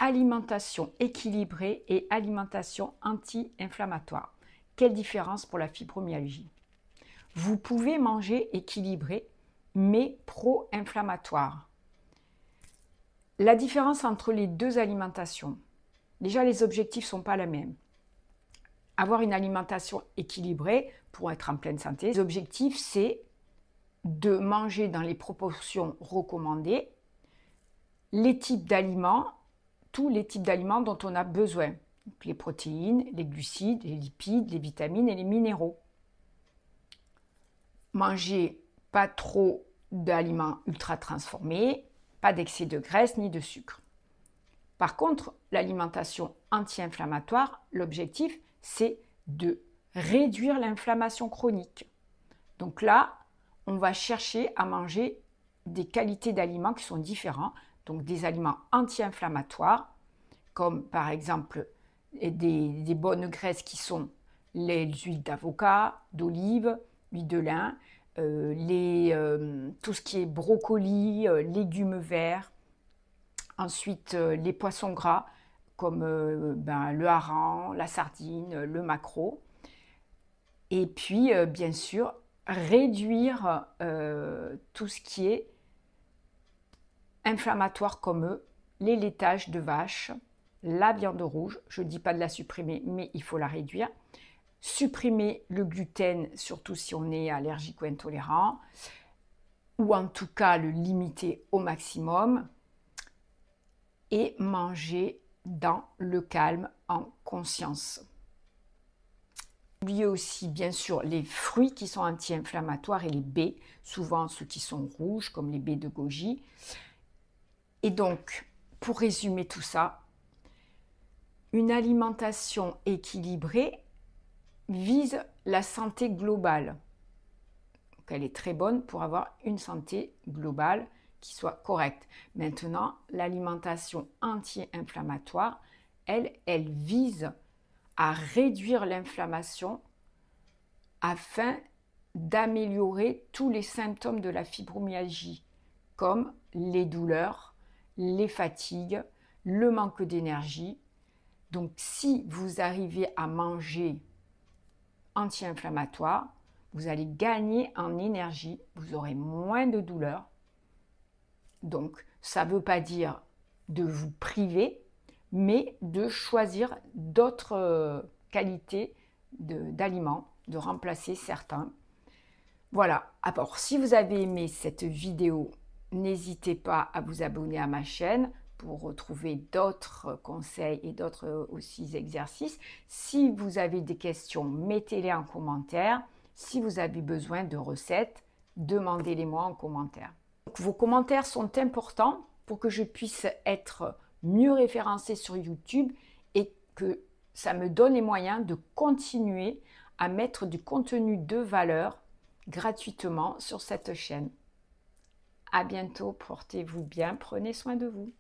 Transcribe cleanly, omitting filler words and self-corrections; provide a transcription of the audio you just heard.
alimentation équilibrée et alimentation anti-inflammatoire. Quelle différence pour la fibromyalgie? Vous pouvez manger équilibré, mais pro-inflammatoire. La différence entre les deux alimentations, déjà les objectifs ne sont pas les mêmes. Avoir une alimentation équilibrée pour être en pleine santé, l'objectif c'est de manger dans les proportions recommandées les types d'aliments, tous les types d'aliments dont on a besoin. Donc, les protéines, les glucides, les lipides, les vitamines et les minéraux. Manger pas trop d'aliments ultra transformés, pas d'excès de graisse ni de sucre. Par contre, l'alimentation anti-inflammatoire, l'objectif, c'est de réduire l'inflammation chronique. Donc là, on va chercher à manger des qualités d'aliments qui sont différents, donc des aliments anti-inflammatoires, comme par exemple des bonnes graisses qui sont les huiles d'avocat, d'olive, huile de lin, tout ce qui est brocoli, légumes verts, ensuite les poissons gras comme le hareng, la sardine, le maquereau, et puis bien sûr réduire tout ce qui est inflammatoire comme les laitages de vache, la viande rouge, je ne dis pas de la supprimer, mais il faut la réduire. Supprimer le gluten, surtout si on est allergique ou intolérant, ou en tout cas le limiter au maximum, et manger dans le calme, en conscience. N'oubliez aussi bien sûr les fruits qui sont anti-inflammatoires et les baies, souvent ceux qui sont rouges comme les baies de goji. Et donc, pour résumer tout ça, une alimentation équilibrée vise la santé globale. Donc, elle est très bonne pour avoir une santé globale qui soit correcte. Maintenant, l'alimentation anti-inflammatoire, elle vise à réduire l'inflammation afin d'améliorer tous les symptômes de la fibromyalgie, comme les douleurs, les fatigues, le manque d'énergie. Donc, si vous arrivez à manger anti-inflammatoire, vous allez gagner en énergie, vous aurez moins de douleurs. Donc, ça ne veut pas dire de vous priver, mais de choisir d'autres qualités d'aliments, de remplacer certains. Voilà. Alors, si vous avez aimé cette vidéo, n'hésitez pas à vous abonner à ma chaîne pour retrouver d'autres conseils et d'autres aussi exercices. Si vous avez des questions, mettez-les en commentaire. Si vous avez besoin de recettes, demandez-les-moi en commentaire. Donc, vos commentaires sont importants pour que je puisse être mieux référencée sur YouTube et que ça me donne les moyens de continuer à mettre du contenu de valeur gratuitement sur cette chaîne. À bientôt, portez-vous bien, prenez soin de vous.